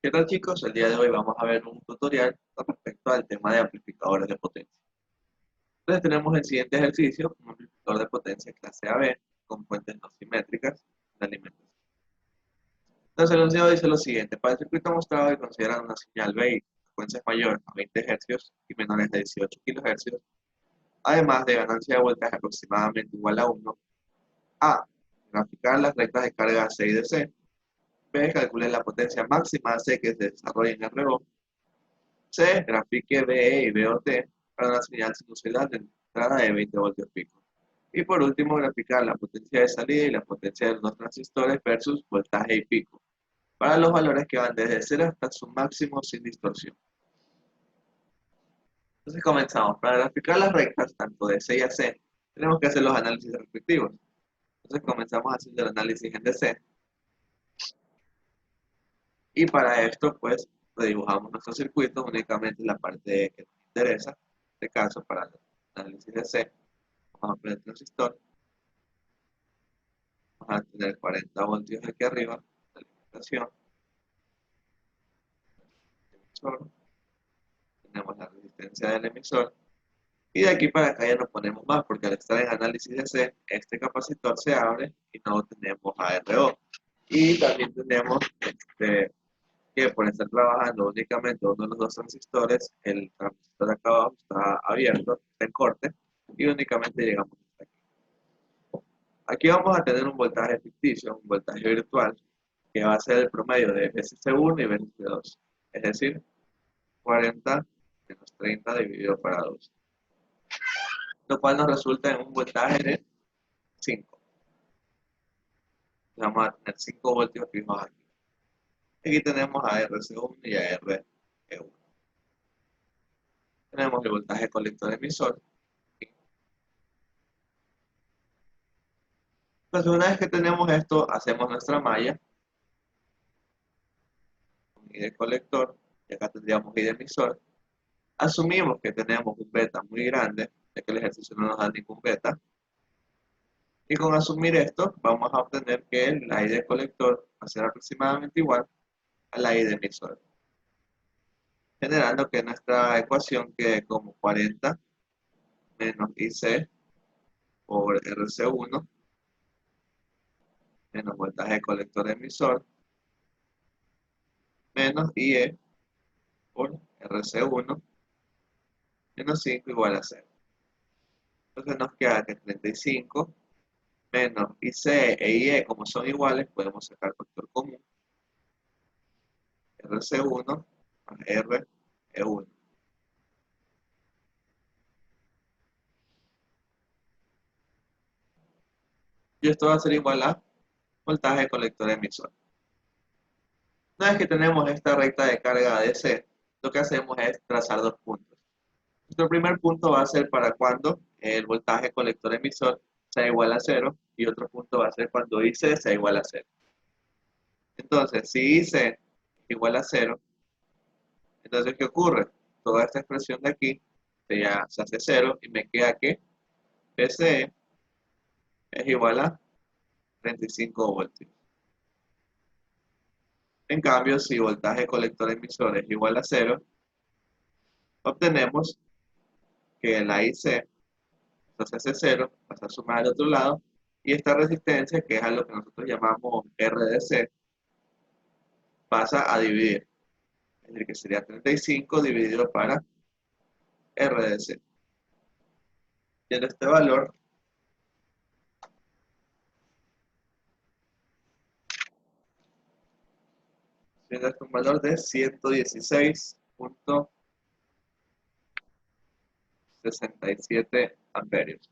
¿Qué tal, chicos? El día de hoy vamos a ver un tutorial con respecto al tema de amplificadores de potencia. Entonces tenemos el siguiente ejercicio, un amplificador de potencia clase AB con fuentes no simétricas de alimentación. Entonces el enunciado dice lo siguiente: para el circuito mostrado y consideran una señal BI, frecuencias mayores a 20 Hz y menores de 18 kHz, además de ganancia de voltaje aproximadamente igual a 1, A. Graficar las rectas de carga C y DC. B. Calcule la potencia máxima AC que se desarrolla en RO. C. Grafique BE y BOT para una señal sinusoidal de entrada de 20 voltios pico. Y por último, graficar la potencia de salida y la potencia de los transistores versus voltaje y pico, para los valores que van desde 0 hasta su máximo sin distorsión. Entonces comenzamos. Para graficar las rectas, tanto de C y AC, tenemos que hacer los análisis respectivos. Entonces comenzamos haciendo el análisis en DC. Y para esto, pues, dibujamos nuestro circuito únicamente en la parte que nos interesa. En este caso, para el análisis de C, vamos a poner el transistor. Vamos a tener 40 voltios aquí arriba, la alimentación, emisor, tenemos la resistencia del emisor, y de aquí para acá ya no ponemos más, porque al estar en análisis de C, este capacitor se abre y no tenemos ARO. Y también tenemos que por estar trabajando únicamente uno de los dos transistores, el transistor de acá abajo está abierto, está en corte, y únicamente llegamos hasta aquí. Aquí vamos a tener un voltaje ficticio, un voltaje virtual, que va a ser el promedio de VCC1 y VCC2, es decir, 40 menos 30 dividido para 2, lo cual nos resulta en un voltaje de 5. Vamos a tener 5 voltios fijos aquí. Aquí tenemos a RC1 y a RE1. Tenemos el voltaje colector emisor. Entonces, una vez que tenemos esto, hacemos nuestra malla, I de colector, y acá tendríamos I de emisor. Asumimos que tenemos un beta muy grande, ya que el ejercicio no nos da ningún beta. Y con asumir esto, vamos a obtener que la I de colector va a ser aproximadamente igual a la I de emisor, generando que nuestra ecuación quede como 40 menos IC por RC1 menos voltaje de colector emisor menos IE por RC1 menos 5 igual a 0. Entonces nos queda que 35 menos IC e IE, como son iguales, podemos sacar factor común. RC1 más RE1. Y esto va a ser igual a voltaje de colector emisor. Una vez que tenemos esta recta de carga DC, lo que hacemos es trazar dos puntos. Nuestro primer punto va a ser para cuando el voltaje colector emisor sea igual a 0, y otro punto va a ser cuando IC sea igual a 0. Entonces, si IC es igual a 0, entonces ¿qué ocurre? Toda esta expresión de aquí se hace 0 y me queda que PCE es igual a 35 voltios. En cambio, si voltaje colector emisor es igual a 0, obtenemos que la IC, esto se hace 0, pasa a sumar al otro lado, y esta resistencia, que es a lo que nosotros llamamos RDC, pasa a dividir. Es decir, que sería 35 dividido para RDC. Siendo este valor, siendo este un valor de 116.67 amperios.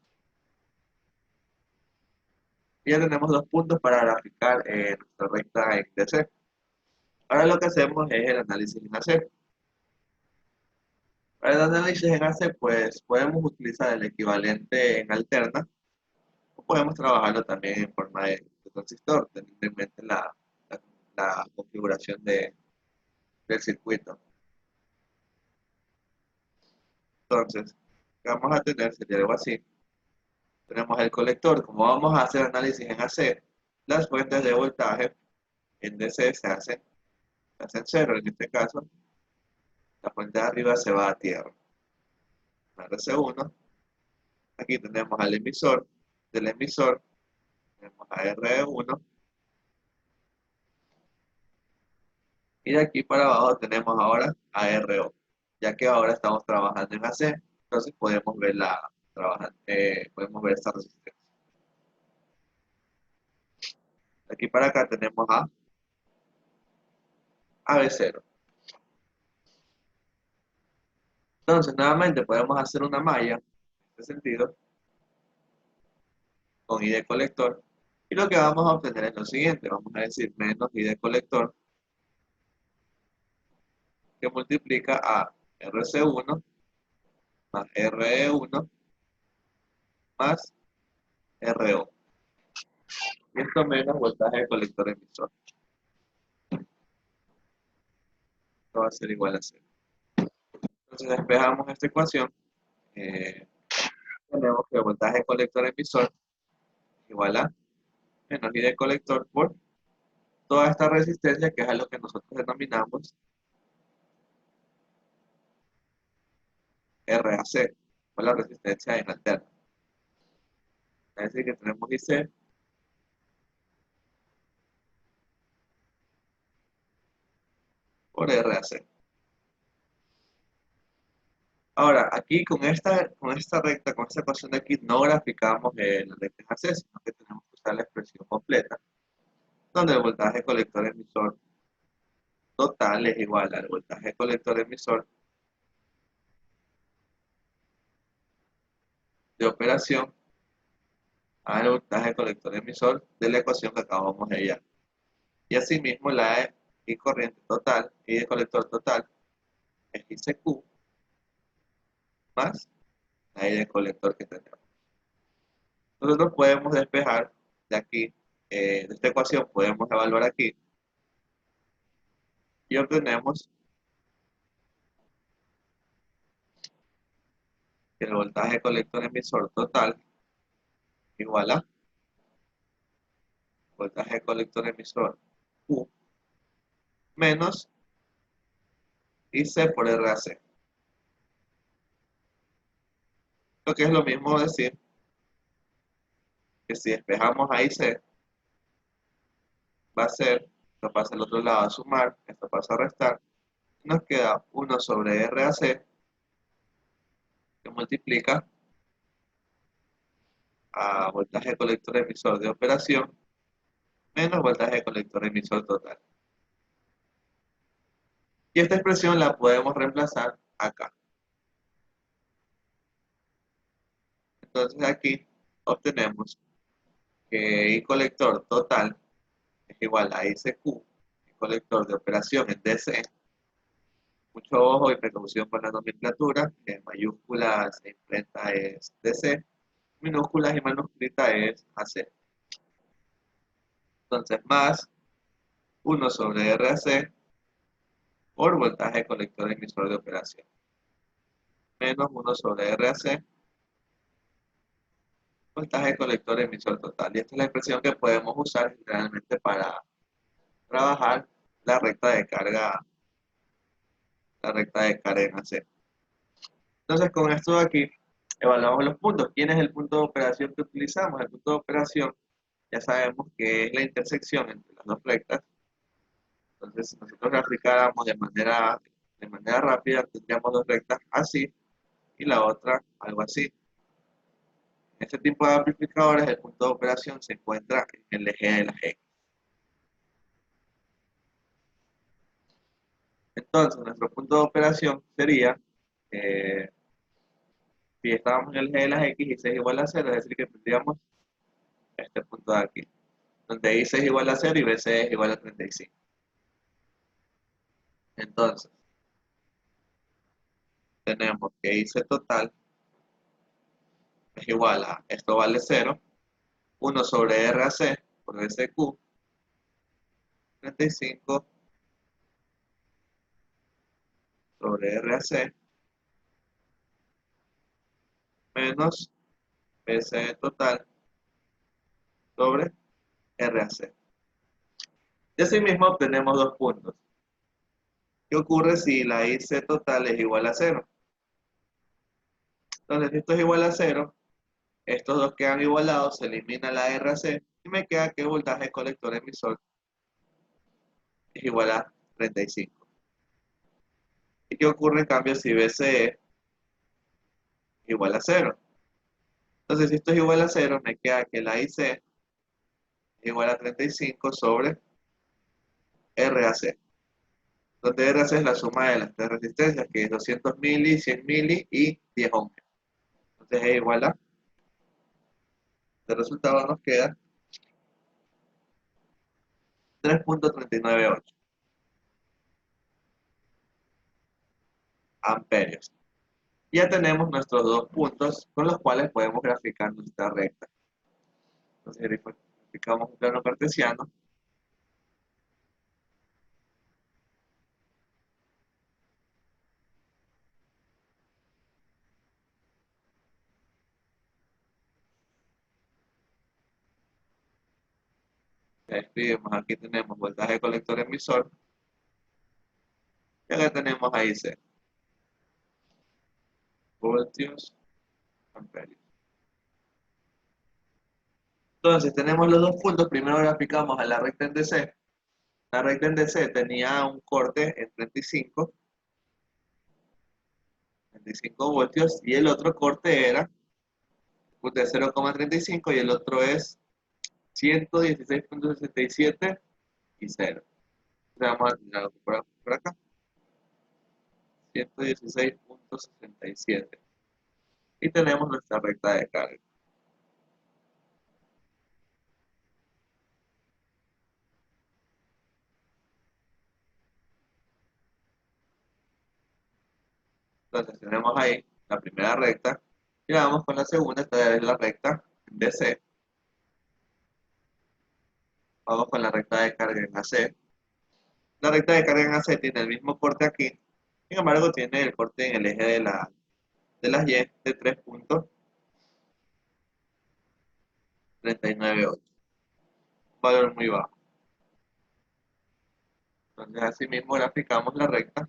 Y ya tenemos dos puntos para graficar nuestra recta en DC. Ahora lo que hacemos es el análisis en AC. Para el análisis en AC, pues podemos utilizar el equivalente en alterna, o podemos trabajarlo también en forma de transistor, teniendo en mente la configuración del circuito. Entonces, ¿qué vamos a tener? Sería algo así. Tenemos el colector. Como vamos a hacer análisis en AC, las fuentes de voltaje en DC se hacen hacen cero en este caso, la fuente de arriba se va a tierra. RC1, aquí tenemos al emisor, del emisor tenemos a RE1, y de aquí para abajo tenemos ahora a RO, ya que ahora estamos trabajando en AC, entonces podemos ver podemos ver esta resistencia. De aquí para acá tenemos a AB0. Entonces, nuevamente podemos hacer una malla, en este sentido, con I de colector, y lo que vamos a obtener es lo siguiente, vamos a decir menos I de colector, que multiplica a RC1 más RE1 más RO. Y esto menos voltaje de colector emisor. Esto va a ser igual a 0. Entonces despejamos esta ecuación. eh, Tenemos que voltaje de colector emisor igual a menos I de colector por toda esta resistencia, que es a lo que nosotros denominamos RAC, o la resistencia en alterna. Es decir, que tenemos IC por RAC. Ahora, aquí con esta recta, con esta ecuación de aquí, no graficamos la recta AC, sino que tenemos que usar la expresión completa, donde el voltaje colector emisor total es igual al voltaje colector emisor de operación al voltaje colector emisor de la ecuación que acabamos de hallar. Y asimismo la I corriente total, I de colector total, es ICQ más la I de colector que tenemos. Nosotros podemos despejar de aquí, de esta ecuación, podemos evaluar aquí y obtenemos que el voltaje colector emisor total igual a voltaje colector emisor Q menos IC por RAC. Lo que es lo mismo decir que si despejamos a IC, va a ser, esto pasa al otro lado a sumar, esto pasa a restar, y nos queda 1 sobre RAC que multiplica a voltaje colector emisor de operación menos voltaje colector emisor total. Y esta expresión la podemos reemplazar acá. Entonces aquí obtenemos que I colector total es igual a ICQ, I colector de operación en DC. Mucho ojo y precaución con la nomenclatura, que en mayúsculas e imprenta es DC, minúsculas y manuscrita es AC. Entonces más 1 sobre RAC por voltaje colector emisor de operación, menos 1 sobre RAC voltaje colector emisor total. Y esta es la expresión que podemos usar generalmente para trabajar la recta de carga, en AC. Entonces, con esto de aquí, evaluamos los puntos. ¿Quién es el punto de operación que utilizamos? El punto de operación, ya sabemos que es la intersección entre las dos rectas. Entonces, si nosotros graficáramos de manera rápida, tendríamos dos rectas así y la otra algo así. En este tipo de amplificadores, el punto de operación se encuentra en el eje de las X. Entonces, nuestro punto de operación sería, eh, si estábamos en el eje de las X y C es igual a 0, es decir, que tendríamos este punto de aquí, donde IC es igual a 0 y BC es igual a 35. Entonces, tenemos que IC total es igual a, esto vale 0, 1 sobre RAC por SQ, 35 sobre RAC menos BC total sobre RAC. Y así mismo obtenemos dos puntos. ¿Qué ocurre si la IC total es igual a cero? Entonces, si esto es igual a cero, estos dos quedan igualados, se elimina la RC y me queda que el voltaje colector emisor es igual a 35. ¿Y qué ocurre en cambio si BCE es igual a cero? Entonces, si esto es igual a cero, me queda que la IC es igual a 35 sobre RAC, donde RAC es la suma de las tres resistencias, que es 200 mili, 100 mili y 10 ohmios. Entonces es igual a, el resultado nos queda 3,398 amperios. Ya tenemos nuestros dos puntos con los cuales podemos graficar nuestra recta. Entonces graficamos un plano cartesiano. Escribimos, aquí tenemos voltaje colector emisor, y acá tenemos ahí C, voltios, amperios. Entonces tenemos los dos puntos, primero graficamos a la recta en DC. La recta en DC tenía un corte en 35 voltios, y el otro corte era de 0,35 y el otro es 116,67 y 0. Vamos a tirarlo por acá. 116,67. Y tenemos nuestra recta de carga. Entonces tenemos ahí la primera recta. Y vamos con la segunda, esta es la recta en DC. Vamos con la recta de carga en AC. La recta de carga en AC tiene el mismo corte aquí. Sin embargo, tiene el corte en el eje de las Y de 3,398. Un valor muy bajo. Entonces, así mismo graficamos la recta.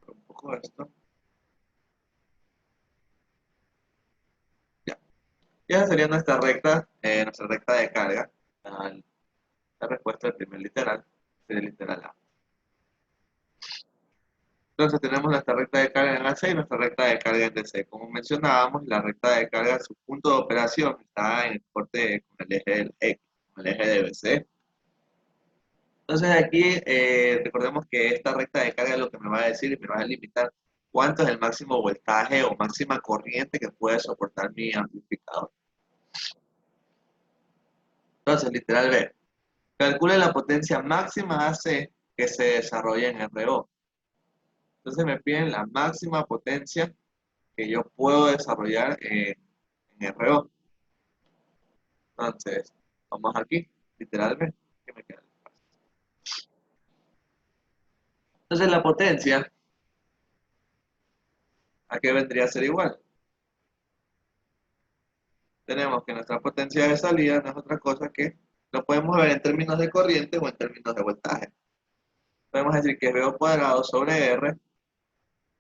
Un poco esto. Ya. Y esa sería nuestra recta de carga. La, la respuesta del primer literal sería el literal A. Entonces tenemos nuestra recta de carga en AC y nuestra recta de carga en DC. Como mencionábamos, la recta de carga, su punto de operación está en el corte con el eje del X, con el eje de BC. Entonces aquí recordemos que esta recta de carga es lo que me va a decir y me va a limitar cuánto es el máximo voltaje o máxima corriente que puede soportar mi amplificador. Entonces, literal B. Calcule la potencia máxima AC que se desarrolla en RO. Entonces me piden la máxima potencia que yo puedo desarrollar en RO. Entonces, vamos aquí, literalmente, que me queda. Entonces la potencia, ¿a qué vendría a ser igual? Tenemos que nuestra potencia de salida no es otra cosa que lo podemos ver en términos de corriente o en términos de voltaje. Podemos decir que es V cuadrado sobre R,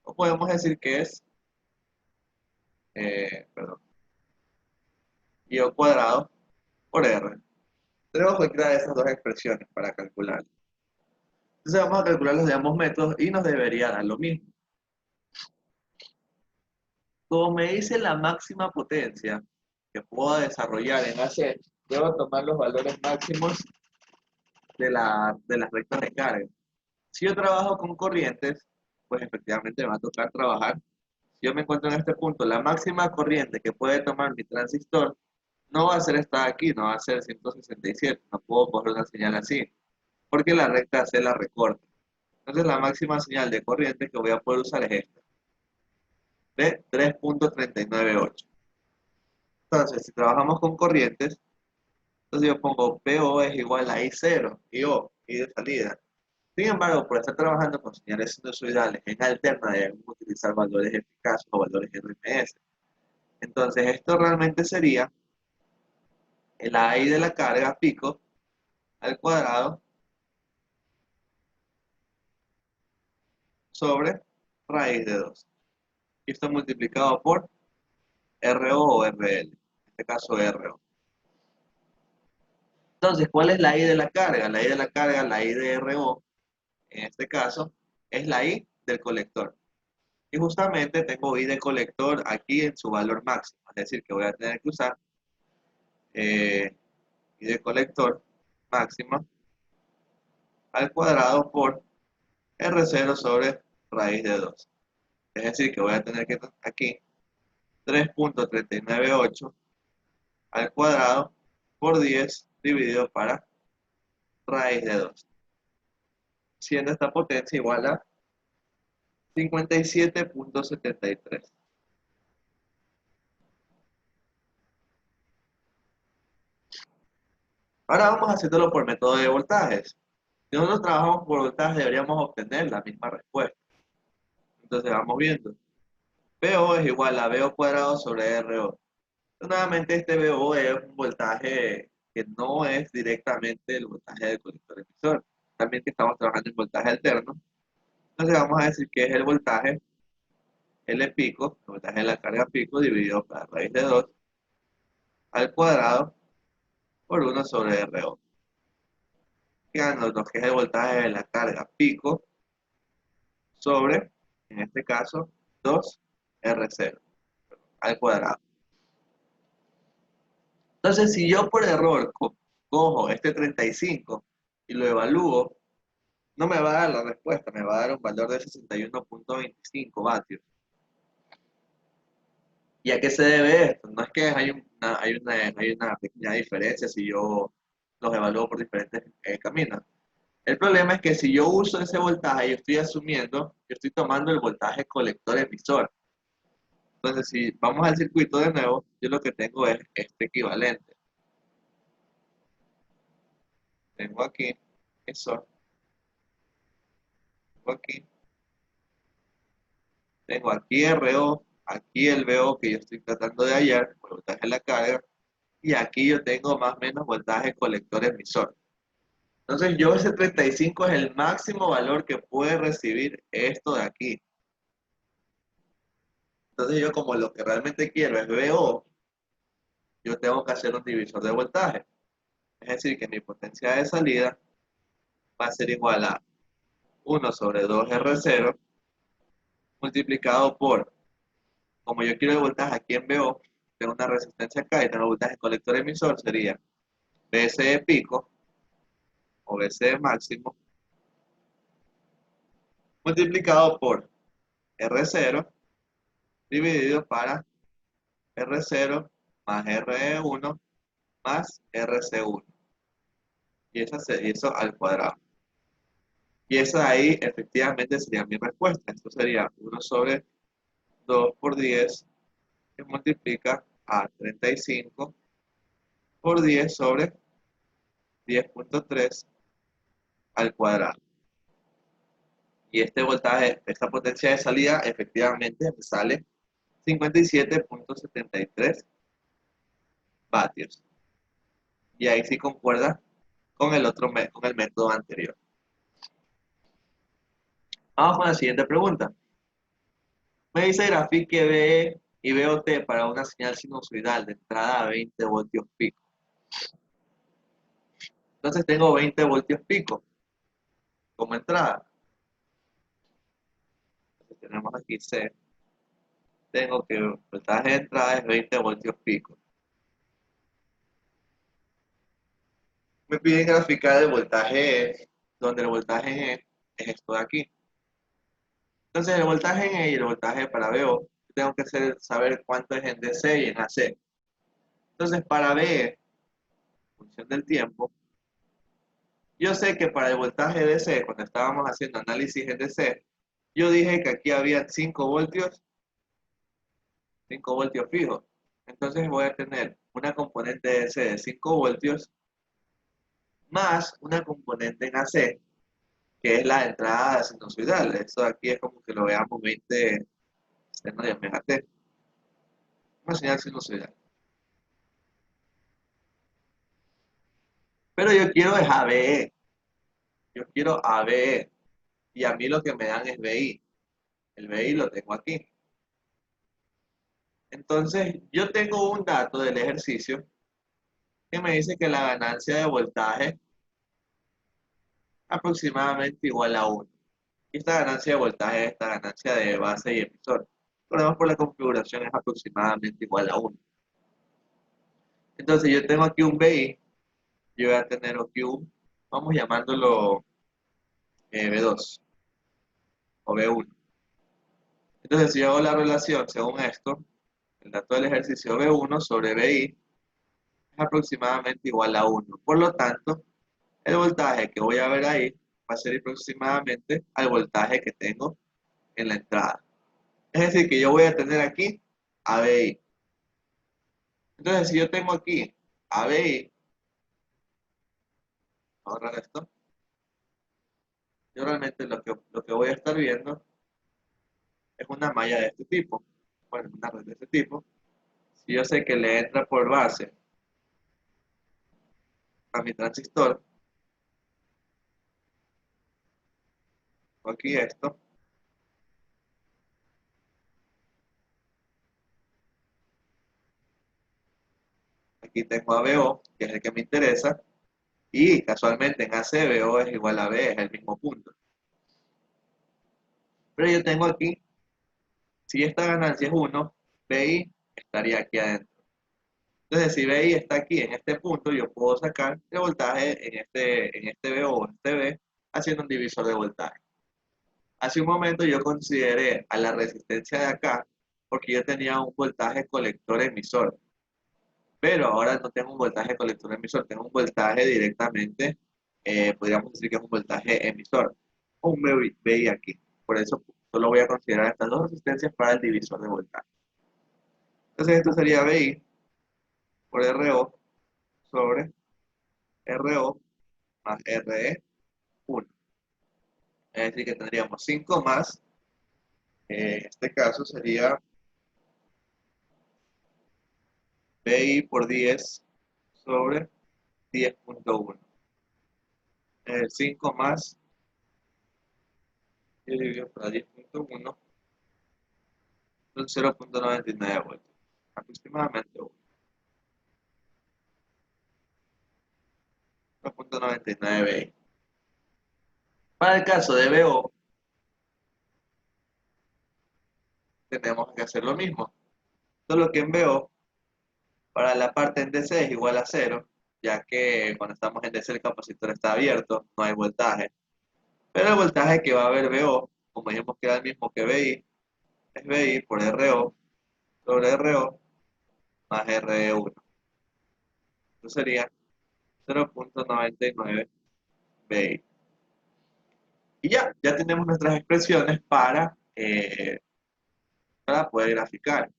o podemos decir que es, perdón, I cuadrado por R. Tenemos cualquiera de esas dos expresiones para calcular. Entonces vamos a calcular los de ambos métodos y nos debería dar lo mismo. Como me dice la máxima potencia que puedo desarrollar en AC, debo tomar los valores máximos de las rectas de carga. Si yo trabajo con corrientes, pues efectivamente me va a tocar trabajar. Si yo me encuentro en este punto, la máxima corriente que puede tomar mi transistor no va a ser esta de aquí, no va a ser 167. No puedo coger una señal así, porque la recta se la recorta. Entonces la máxima señal de corriente que voy a poder usar es esta, de 3,398. Entonces, si trabajamos con corrientes, entonces yo pongo PO es igual a I0, I de salida. Sin embargo, por estar trabajando con señales sinusoidales en alterna, debemos utilizar valores eficaces o valores RMS. Entonces, esto realmente sería la I de la carga pico al cuadrado sobre raíz de 2. Y esto multiplicado por RO o RL, en este caso RO. Entonces, ¿cuál es la I de la carga? La I de la carga, la I de RO, en este caso, es la I del colector. Y justamente tengo I de colector aquí en su valor máximo, es decir, que voy a tener que usar I de colector máxima al cuadrado por R0 sobre raíz de 2. Es decir, que voy a tener que aquí 3.398 al cuadrado por 10 dividido para raíz de 2, siendo esta potencia igual a 57.73. Ahora vamos haciéndolo por método de voltajes. Si nosotros trabajamos por voltaje, deberíamos obtener la misma respuesta. Entonces vamos viendo. VO es igual a VO cuadrado sobre RO. Nuevamente este VO es un voltaje que no es directamente el voltaje del colector emisor. También que estamos trabajando en voltaje alterno. Entonces vamos a decir que es el voltaje L pico, el voltaje de la carga pico dividido por la raíz de 2 al cuadrado por 1 sobre RO. Quedándonos que es el voltaje de la carga pico sobre, en este caso, 2R0 al cuadrado. Entonces, si yo por error cojo este 35 y lo evalúo, no me va a dar la respuesta, me va a dar un valor de 61.25 vatios. ¿Y a qué se debe esto? No es que hay una pequeña diferencia si yo los evalúo por diferentes caminos. El problema es que si yo uso ese voltaje, yo estoy asumiendo, yo estoy tomando el voltaje colector emisor. Entonces, si vamos al circuito de nuevo, yo lo que tengo es este equivalente. Tengo aquí, eso, tengo aquí, tengo aquí RO, aquí el VO que yo estoy tratando de hallar, por voltaje de la carga, y aquí yo tengo más o menos voltaje colector emisor. Entonces, yo ese 35 es el máximo valor que puede recibir esto de aquí. Entonces, yo como lo que realmente quiero es VO, yo tengo que hacer un divisor de voltaje. Es decir, que mi potencia de salida va a ser igual a 1 sobre 2R0 multiplicado por, como yo quiero el voltaje aquí en VO, tengo una resistencia acá y tengo voltaje colector emisor, sería VC pico o VC máximo multiplicado por R0 dividido para R0 más RE1 más RC1. Y eso al cuadrado. Y esa ahí efectivamente sería mi respuesta. Esto sería 1 sobre 2 por 10 que multiplica a 35 por 10 sobre 10.3 al cuadrado. Y este voltaje, esta potencia de salida, efectivamente me sale 57.73 vatios. Y ahí sí concuerda con con el método anterior. Vamos con la siguiente pregunta. Me dice grafique B y VOT para una señal sinusoidal de entrada a 20 voltios pico. Entonces tengo 20 voltios pico como entrada. Entonces tenemos aquí C. Tengo que el voltaje de entrada es 20 voltios pico. Me piden graficar el voltaje E, donde el voltaje E es esto de aquí. Entonces el voltaje en E y el voltaje para VO, tengo que saber cuánto es en DC y en AC. Entonces para B, en función del tiempo, yo sé que para el voltaje DC, cuando estábamos haciendo análisis en DC, yo dije que aquí había 5 voltios fijos. Entonces voy a tener una componente DC de 5 voltios más una componente en AC, que es la entrada sinusoidal. Esto aquí es como que lo veamos 20 seno de omega t, una señal sinusoidal. Pero yo quiero es ABE. Yo quiero ABE. Y a mí lo que me dan es BI. El BI lo tengo aquí. Entonces, yo tengo un dato del ejercicio que me dice que la ganancia de voltaje es aproximadamente igual a 1. Y esta ganancia de voltaje es esta ganancia de base y emisor. Ponemos por la configuración es aproximadamente igual a 1. Entonces, yo tengo aquí un BI, yo voy a tener aquí un, vamos llamándolo B2 o B1. Entonces, si yo hago la relación según esto, el dato del ejercicio B1 sobre BI es aproximadamente igual a 1. Por lo tanto, el voltaje que voy a ver ahí va a ser aproximadamente al voltaje que tengo en la entrada. Es decir, que yo voy a tener aquí ABI. Entonces, si yo tengo aquí ABI, vamos a ahorrar esto, yo realmente lo que voy a estar viendo es una malla de este tipo. Bueno, una red de este tipo. Si yo sé que le entra por base a mi transistor, aquí esto, aquí tengo ABO, que es el que me interesa, y casualmente en AC BO es igual a B, es el mismo punto. Pero yo tengo aquí, si esta ganancia es 1, BI estaría aquí adentro. Entonces, si BI está aquí en este punto, yo puedo sacar el voltaje en este B o en este B, haciendo un divisor de voltaje. Hace un momento yo consideré a la resistencia de acá, porque yo tenía un voltaje colector emisor, pero ahora no tengo un voltaje colector emisor, tengo un voltaje directamente, podríamos decir que es un voltaje emisor, o un BI aquí. Por eso solo voy a considerar estas dos resistencias para el divisor de voltaje. Entonces esto sería BI por RO sobre RO más RE1. Es decir, que tendríamos 5 más, en este caso sería BI por 10 sobre 10.1. 5 más dividido por 10.1 son 0.99 voltios, aproximadamente 1.99 BI. Para el caso de BO, tenemos que hacer lo mismo, solo que en BO, para la parte en DC es igual a 0, ya que cuando estamos en DC el capacitor está abierto, no hay voltaje. Pero el voltaje que va a haber BO, como dijimos que era el mismo que BI, es BI por RO sobre RO más RE1. Eso sería 0.99 BI. Y ya tenemos nuestras expresiones para poder graficar.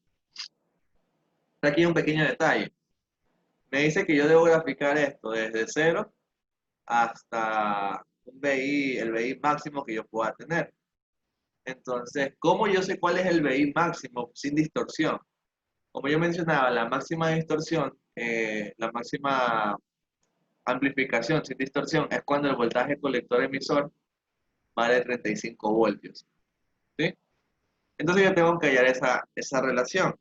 Aquí hay un pequeño detalle. Me dice que yo debo graficar esto desde 0 hasta un BI, el BI máximo que yo pueda tener. Entonces, ¿cómo yo sé cuál es el BI máximo sin distorsión? Como yo mencionaba, la máxima distorsión, la máxima amplificación sin distorsión es cuando el voltaje colector emisor vale 35 voltios. ¿Sí? Entonces yo tengo que hallar esa relación.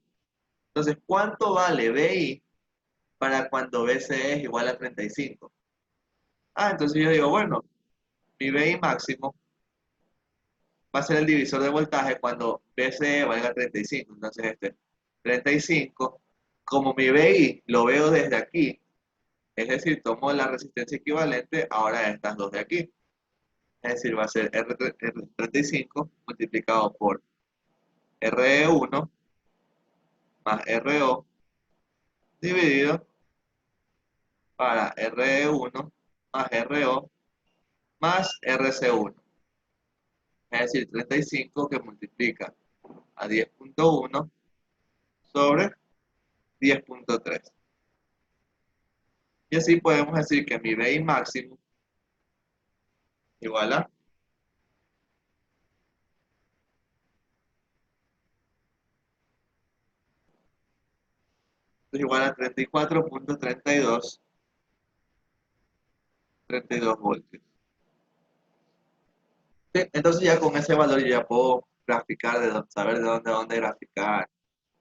Entonces, ¿cuánto vale BI para cuando BCE es igual a 35? Entonces yo digo, bueno, mi BI máximo va a ser el divisor de voltaje cuando BCE valga 35. Entonces, 35, como mi BI lo veo desde aquí, es decir, tomo la resistencia equivalente ahora a estas dos de aquí. Es decir, va a ser R35 multiplicado por RE1 más RO dividido para RE1 más RO más RC1. Es decir, 35 que multiplica a 10.1 sobre 10.3. Y así podemos decir que mi BI máximo igual a, es igual a 34.32 32 voltios. Sí, entonces ya con ese valor yo ya puedo graficar, saber de dónde graficar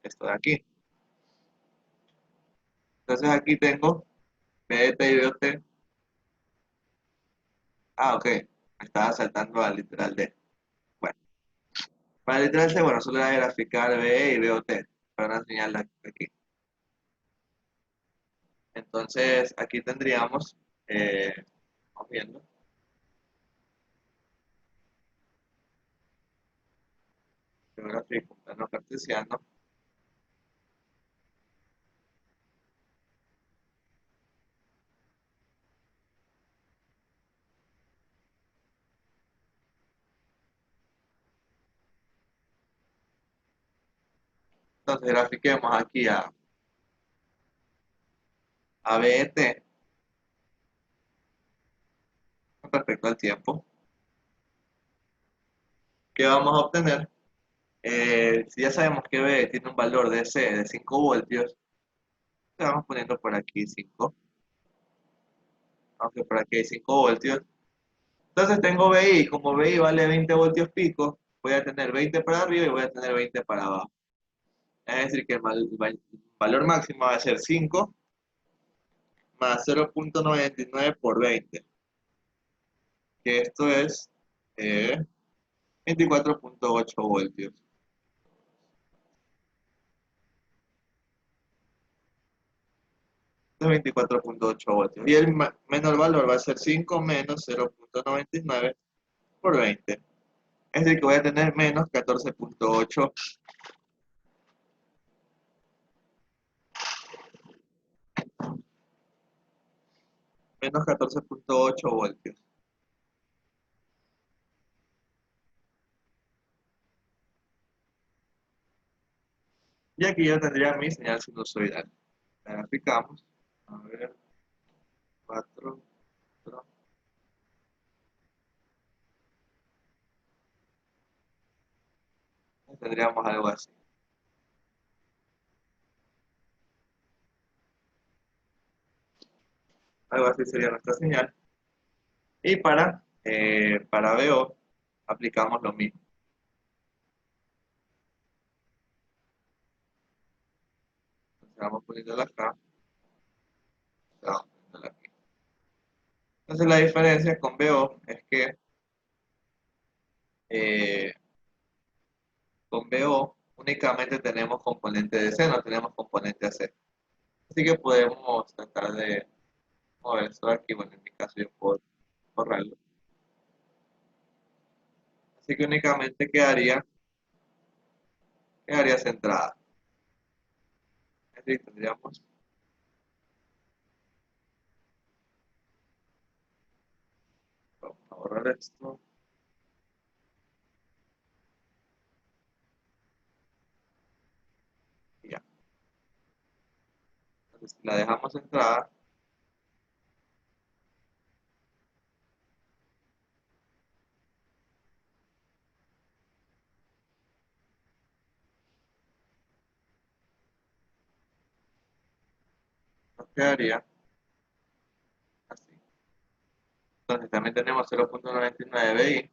esto de aquí. Entonces aquí tengo BT y BOT. Ah, ok. Me estaba saltando al literal D. Bueno, para el literal C, bueno, solo voy a graficar BE y BOT para no enseñarla aquí. Entonces aquí tendríamos, vamos viendo, yo grafico un plano cartesiano. Entonces grafiquemos aquí a BET con respecto al tiempo. ¿Qué vamos a obtener? Si ya sabemos que B tiene un valor de C de 5 voltios, le vamos poniendo por aquí 5, aunque por aquí hay 5 voltios. Entonces tengo BI, como BI vale 20 voltios pico, voy a tener 20 para arriba y voy a tener 20 para abajo. Es decir, que el valor máximo va a ser 5 más 0,99 por 20, que esto es 24,8 voltios. Esto es 24,8 voltios. Y el menor valor va a ser 5 menos 0,99 por 20. Es decir, que voy a tener menos 14,8, menos 14,8 voltios. Y aquí yo tendría mi señal sinusoidal. La graficamos. A ver, 4, tendríamos algo así. Algo así sería nuestra señal. Y para BO aplicamos lo mismo. Entonces vamos poniéndola acá, vamos poniéndola aquí. Entonces la diferencia con BO es que eh, con BO únicamente tenemos componente de C, no tenemos componente AC. Así que podemos tratar de mover esto de aquí. Bueno, en mi caso yo puedo borrarlo. Así que únicamente quedaría centrada. Es decir, tendríamos, vamos a borrar esto. Y ya. Entonces, si la dejamos centrada, nos quedaría así. Entonces también tenemos 0,99 BI,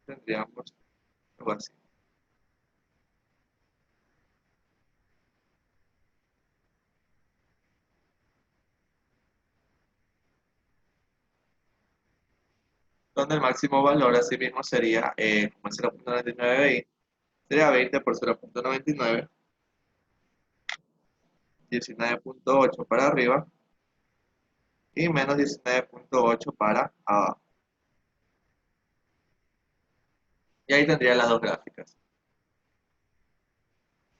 tendríamos algo así. Donde el máximo valor así mismo sería, como es 0,99 BI, sería 20 por 0,99, 19,8 para arriba y menos 19,8 para abajo. Y ahí tendría las dos gráficas.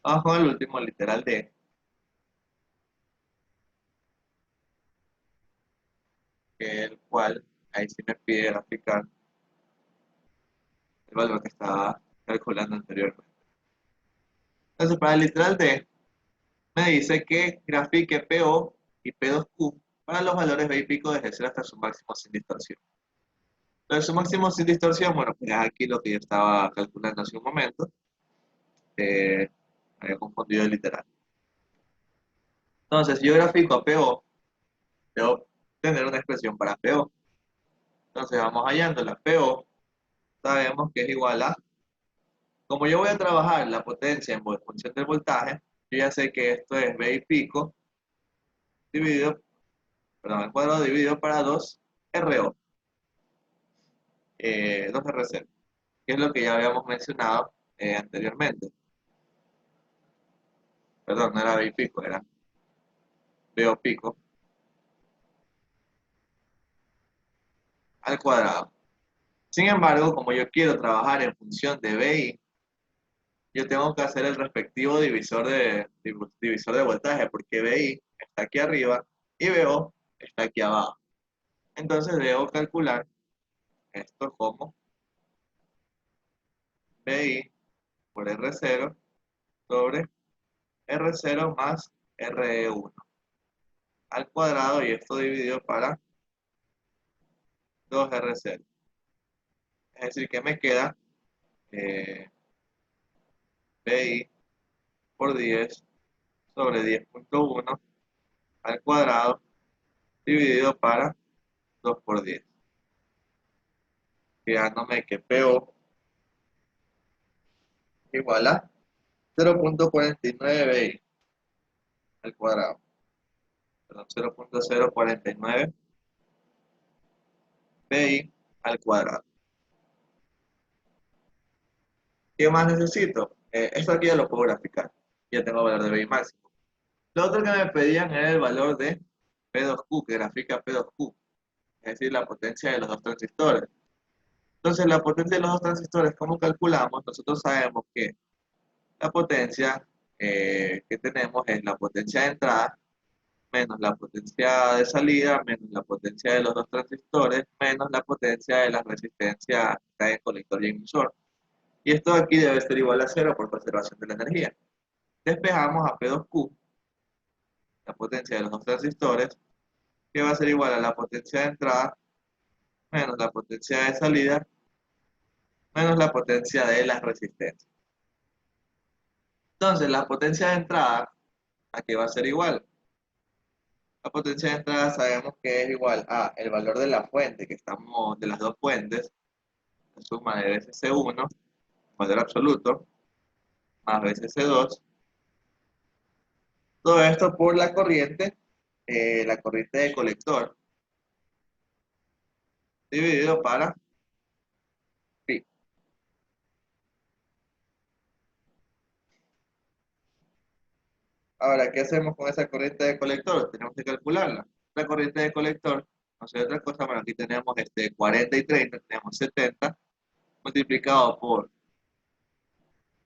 Abajo el último literal D, que el cual ahí sí me pide graficar el valor que estaba calculando anteriormente. Entonces, para el literal D, me dice que grafique PO y P2Q para los valores B y pico desde 0 hasta su máximo sin distorsión. Entonces, su máximo sin distorsión, bueno, pues es aquí lo que yo estaba calculando hace un momento. Me había confundido el literal. Entonces, si yo grafico a PO tener una expresión para PO. Entonces vamos hallando la PO, sabemos que es igual a, como yo voy a trabajar la potencia en función del voltaje, yo ya sé que esto es V y pico dividido, perdón, al cuadrado dividido para 2 RO, 2 RC, que es lo que ya habíamos mencionado anteriormente. Perdón, no era V y pico, era VO pico al cuadrado. Sin embargo, como yo quiero trabajar en función de VI, yo tengo que hacer el respectivo divisor de voltaje, porque VI está aquí arriba y VO está aquí abajo. Entonces debo calcular esto como VI por R0 sobre R0 más RE1 al cuadrado, y esto dividido para 2R0. Es decir, que me queda VI por 10 sobre 10.1 al cuadrado dividido para 2 por 10, quedándome que PO igual a 0.49 BI al cuadrado, perdón, 0.049 BI al cuadrado. ¿Qué más necesito? Esto aquí ya lo puedo graficar, ya tengo el valor de BI máximo. Lo otro que me pedían era el valor de P2Q, que grafica P2Q, es decir, la potencia de los dos transistores. Entonces, la potencia de los dos transistores, ¿cómo calculamos? Nosotros sabemos que la potencia que tenemos es la potencia de entrada menos la potencia de salida, menos la potencia de los dos transistores, menos la potencia de la resistencia que está en colector y emisor. Y esto aquí debe ser igual a cero por conservación de la energía. Despejamos a P2Q, la potencia de los dos transistores, que va a ser igual a la potencia de entrada menos la potencia de salida menos la potencia de las resistencias. Entonces, la potencia de entrada, aquí va a ser igual. La potencia de entrada sabemos que es igual a el valor de la fuente, que estamos de las dos fuentes, la suma de veces C1, valor absoluto, más veces C2. Todo esto por la corriente de colector, dividido para pi. Ahora, ¿qué hacemos con esa corriente de colector? Tenemos que calcularla. La corriente de colector, no sé otra cosa, bueno, aquí tenemos 40 y 30, tenemos 70, multiplicado por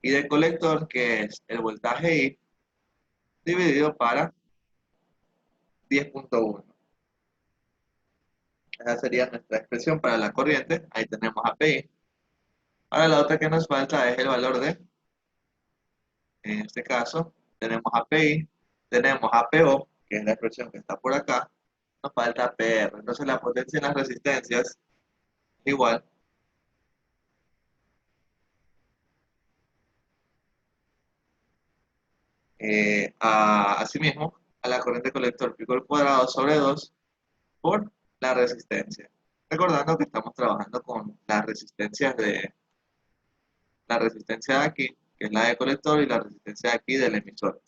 I de colector, que es el voltaje I, dividido para 10.1. Esa sería nuestra expresión para la corriente. Ahí tenemos a PI. Ahora la otra que nos falta es el valor de, en este caso, tenemos a PI, tenemos a PO, que es la expresión que está por acá, nos falta PR. Entonces la potencia en las resistencias es igual asimismo, a la corriente colector pico al cuadrado sobre 2 por la resistencia. Recordando que estamos trabajando con las resistencias la resistencia de aquí, que es la de colector, y la resistencia de aquí del emisor.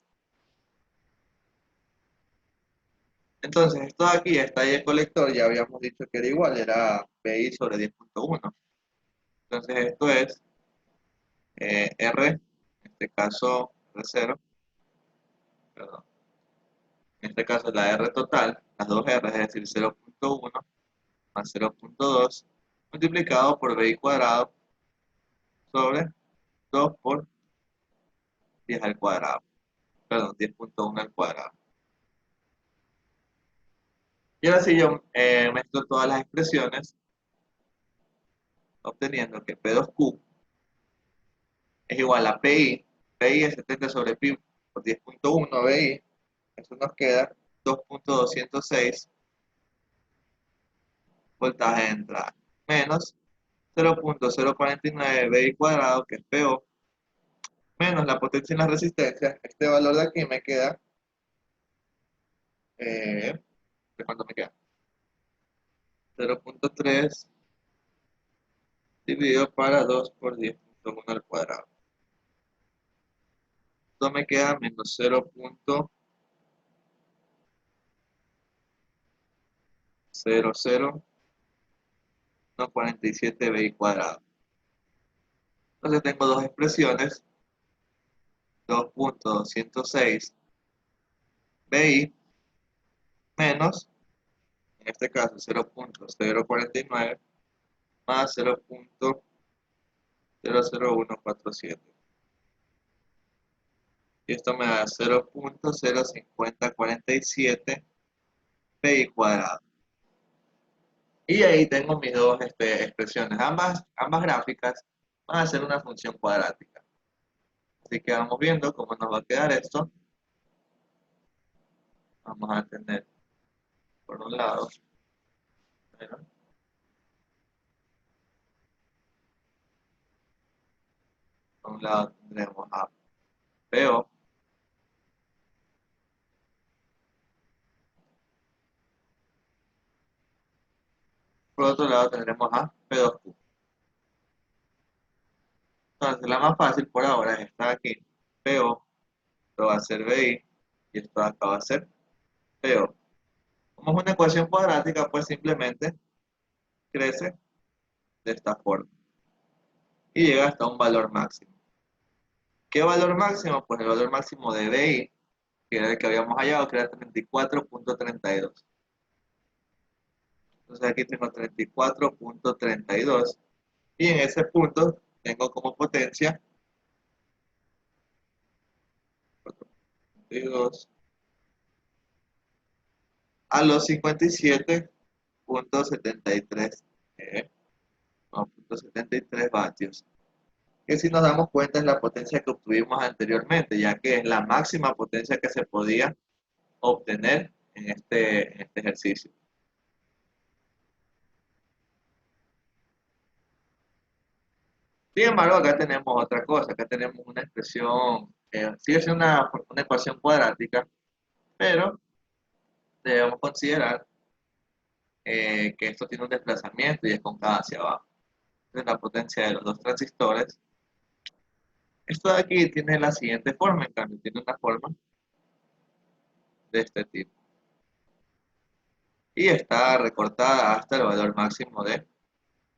Entonces, esto de aquí está ahí el colector, ya habíamos dicho que era igual, era PI sobre 10.1. Entonces, esto es R, en este caso R0, perdón, en este caso la R total, las dos R, es decir, 0.1 más 0.2, multiplicado por BI cuadrado sobre 2 por 10 al cuadrado, perdón, 10.1 al cuadrado. Y ahora sí yo mezclo todas las expresiones, obteniendo que P2Q es igual a PI. PI es 70 sobre pi por 10.1 BI. Eso nos queda 2.206 voltaje de entrada. Menos 0.049 BI cuadrado, que es PO, menos la potencia en la resistencia. Este valor de aquí me queda, ¿de cuánto me queda? 0.3 dividido para 2 por 10.1 al cuadrado. Esto me queda menos 0.00147 bi cuadrado. Entonces tengo dos expresiones, 2.206 bi menos, en este caso 0.049 más 0.00147. Y esto me da 0.05047 pi cuadrado. Y ahí tengo mis dos expresiones. Ambas gráficas van a ser una función cuadrática. Así que vamos viendo cómo nos va a quedar esto. Vamos a tener por un lado, bueno, por un lado tendremos a PO. Por otro lado tendremos a P2Q. Entonces la más fácil por ahora es esta de aquí. PO, esto va a ser BI y esto de acá va a ser PO. Como es una ecuación cuadrática, pues simplemente crece de esta forma y llega hasta un valor máximo. ¿Qué valor máximo? Pues el valor máximo de BI, que era el que habíamos hallado, que era 34.32. Entonces aquí tengo 34.32 y en ese punto tengo como potencia 32 a los 57.73 no, 73 vatios. Que si nos damos cuenta es la potencia que obtuvimos anteriormente, ya que es la máxima potencia que se podía obtener en este ejercicio. Sin embargo, acá tenemos otra cosa, acá tenemos una expresión, sigue siendo una ecuación cuadrática, pero debemos considerar que esto tiene un desplazamiento y es cóncava hacia abajo. Entonces, la potencia de los dos transistores, esto de aquí tiene la siguiente forma, en cambio, tiene una forma de este tipo. Y está recortada hasta el valor máximo de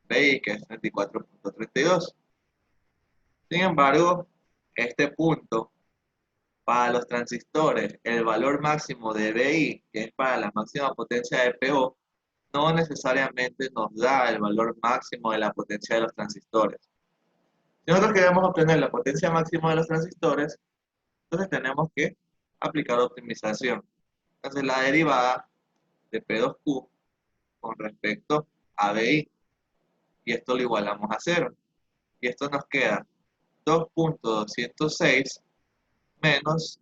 BI, que es 34.32. Sin embargo, este punto, para los transistores, el valor máximo de BI, que es para la máxima potencia de PO, no necesariamente nos da el valor máximo de la potencia de los transistores. Si nosotros queremos obtener la potencia máxima de los transistores, entonces tenemos que aplicar optimización. Entonces la derivada de P2Q con respecto a BI, y esto lo igualamos a cero. Y esto nos queda 2.206 menos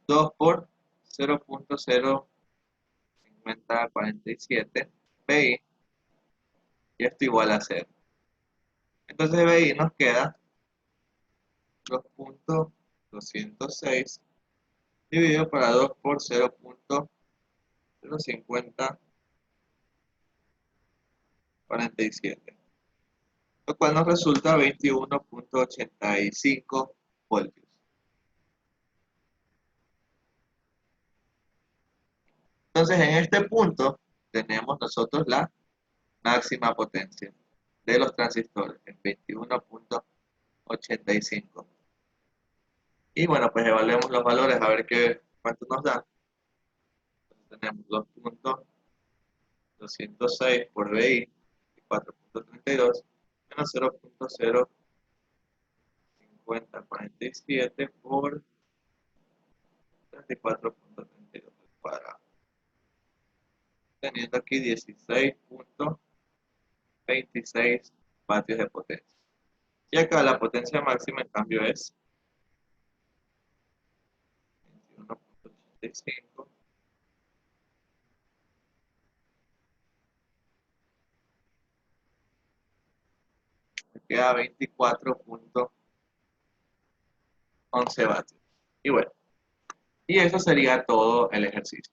2 por 0.05047 BI, y esto igual a cero. Entonces BI nos queda 2.206 dividido para 2 por 0.05047, lo cual nos resulta 21.85 voltios. Entonces en este punto tenemos nosotros la máxima potencia de los transistores en 21.85. Y bueno, pues evaluemos los valores a ver cuánto nos da. Entonces tenemos 2.206 por BI, 4.32, menos 0.05047 por 34.32 al cuadrado. Teniendo aquí 16.26 vatios de potencia. Y acá la potencia máxima en cambio es 21.85 me queda 24.11 vatios. Y bueno, y eso sería todo el ejercicio.